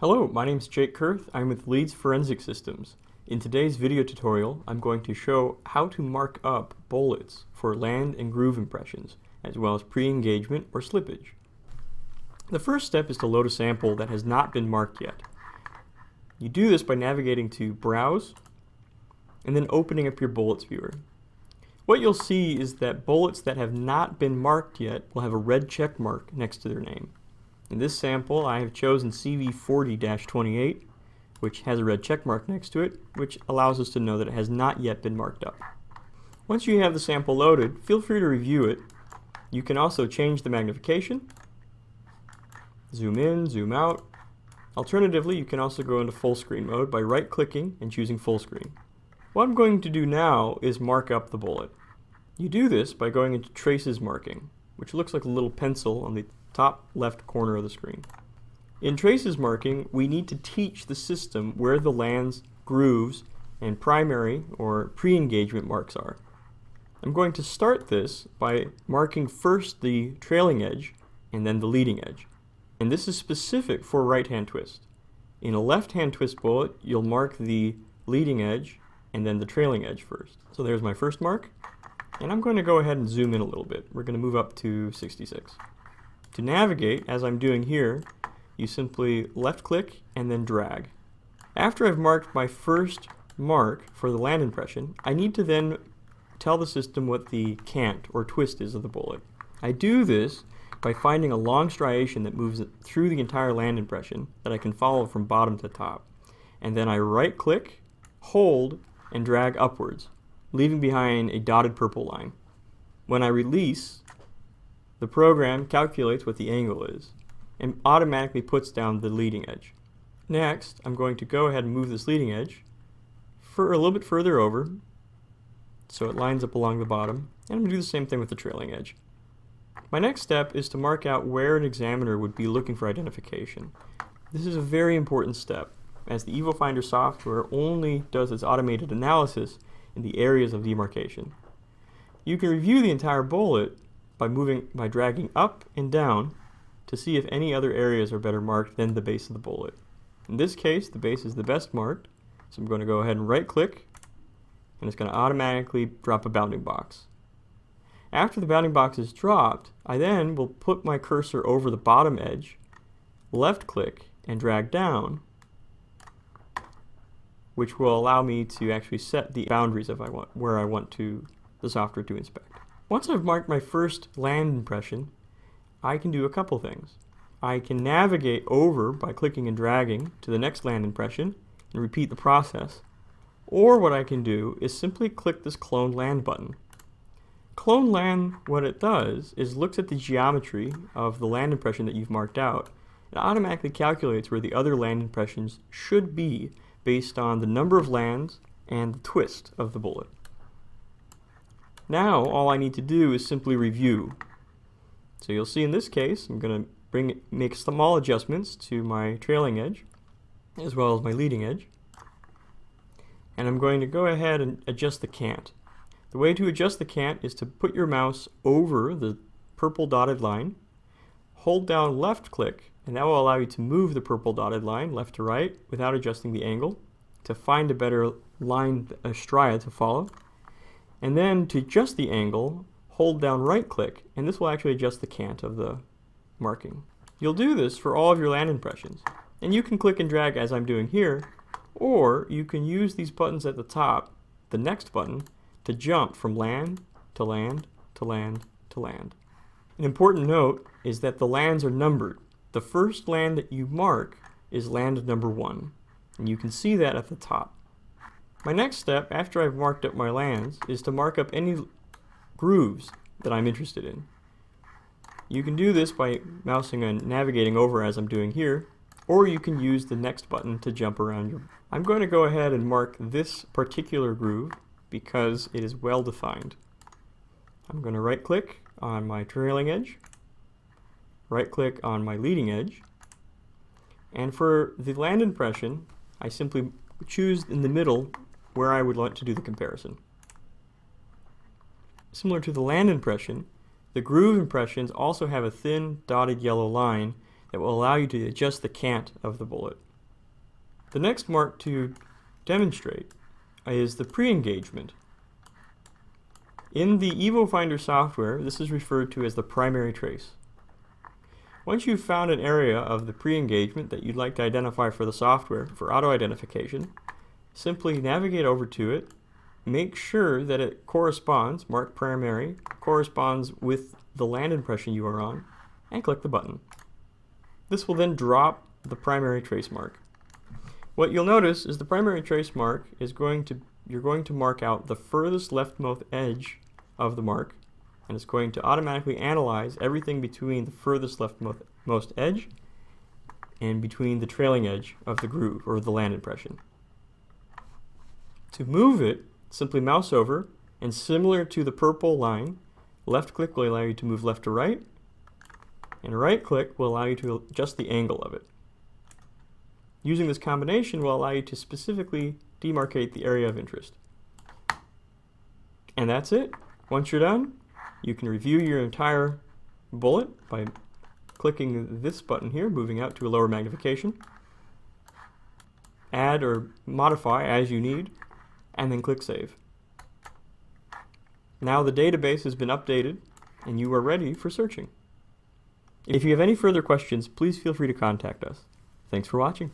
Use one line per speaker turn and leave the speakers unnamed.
Hello, my name is Jake Kurth. I'm with Leeds Forensic Systems. In today's video tutorial, I'm going to show how to mark up bullets for land and groove impressions, as well as pre-engagement or slippage. The first step is to load a sample that has not been marked yet. You do this by navigating to Browse, and then opening up your bullets viewer. What you'll see is that bullets that have not been marked yet will have a red check mark next to their name. In this sample, I have chosen CV40-28, which has a red check mark next to it, which allows us to know that it has not yet been marked up. Once you have the sample loaded, feel free to review it. You can also change the magnification, zoom in, zoom out. Alternatively, you can also go into full screen mode by right-clicking and choosing full screen. What I'm going to do now is mark up the bullet. You do this by going into Traces Marking, which looks like a little pencil on the top left corner of the screen. In Traces Marking, we need to teach the system where the lands, grooves, and primary or pre-engagement marks are. I'm going to start this by marking first the trailing edge and then the leading edge. And this is specific for right-hand twist. In a left-hand twist bullet, you'll mark the leading edge and then the trailing edge first. So there's my first mark, and I'm going to go ahead and zoom in a little bit. We're going to move up to 66. To navigate, as I'm doing here, you simply left-click and then drag. After I've marked my first mark for the land impression, I need to then tell the system what the cant or twist is of the bullet. I do this by finding a long striation that moves through the entire land impression that I can follow from bottom to top. And then I right-click, hold, and drag upwards, leaving behind a dotted purple line. When I release, the program calculates what the angle is and automatically puts down the leading edge. Next, I'm going to go ahead and move this leading edge for a little bit further over so it lines up along the bottom, and I'm going to do the same thing with the trailing edge. My next step is to mark out where an examiner would be looking for identification. This is a very important step, as the Evofinder software only does its automated analysis in the areas of demarcation. You can review the entire bullet by dragging up and down to see if any other areas are better marked than the base of the bullet. In this case, the base is the best marked, so I'm going to go ahead and right-click, and it's going to automatically drop a bounding box. After the bounding box is dropped, I then will put my cursor over the bottom edge, left-click, and drag down, which will allow me to actually set the boundaries of where I want the software to inspect. Once I've marked my first land impression, I can do a couple things. I can navigate over by clicking and dragging to the next land impression and repeat the process. Or what I can do is simply click this Clone Land button. Clone Land, what it does is looks at the geometry of the land impression that you've marked out. It automatically calculates where the other land impressions should be based on the number of lands and the twist of the bullet. Now all I need to do is simply review. So you'll see in this case I'm going to make small adjustments to my trailing edge as well as my leading edge, and I'm going to go ahead and adjust the cant. The way to adjust the cant is to put your mouse over the purple dotted line, hold down left click, and that will allow you to move the purple dotted line left to right without adjusting the angle to find a better line, a stria to follow. And then to adjust the angle, hold down right click, and this will actually adjust the cant of the marking. You'll do this for all of your land impressions, and you can click and drag as I'm doing here, or you can use these buttons at the top, the next button, to jump from land to land to land to land. An important note is that the lands are numbered. The first land that you mark is land number 1, and you can see that at the top. My next step, after I've marked up my lands, is to mark up any grooves that I'm interested in. You can do this by mousing and navigating over as I'm doing here, or you can use the next button to jump around. I'm going to go ahead and mark this particular groove because it is well defined. I'm going to right click on my trailing edge, right click on my leading edge, and for the land impression I simply choose in the middle where I would like to do the comparison. Similar to the land impression, the groove impressions also have a thin dotted yellow line that will allow you to adjust the cant of the bullet. The next mark to demonstrate is the pre-engagement. In the Evofinder software, this is referred to as the primary trace. Once you've found an area of the pre-engagement that you'd like to identify for the software for auto-identification, simply navigate over to it, make sure that it corresponds, mark primary, corresponds with the land impression you are on, and click the button. This will then drop the primary trace mark. What you'll notice is the primary trace mark is you're going to mark out the furthest leftmost edge of the mark, and it's going to automatically analyze everything between the furthest leftmost edge and between the trailing edge of the groove or the land impression. To move it, simply mouse over, and similar to the purple line, left click will allow you to move left to right, and right click will allow you to adjust the angle of it. Using this combination will allow you to specifically demarcate the area of interest. And that's it. Once you're done, you can review your entire bullet by clicking this button here, moving out to a lower magnification, add or modify as you need, and then click Save. Now the database has been updated and you are ready for searching. If you have any further questions, please feel free to contact us. Thanks for watching.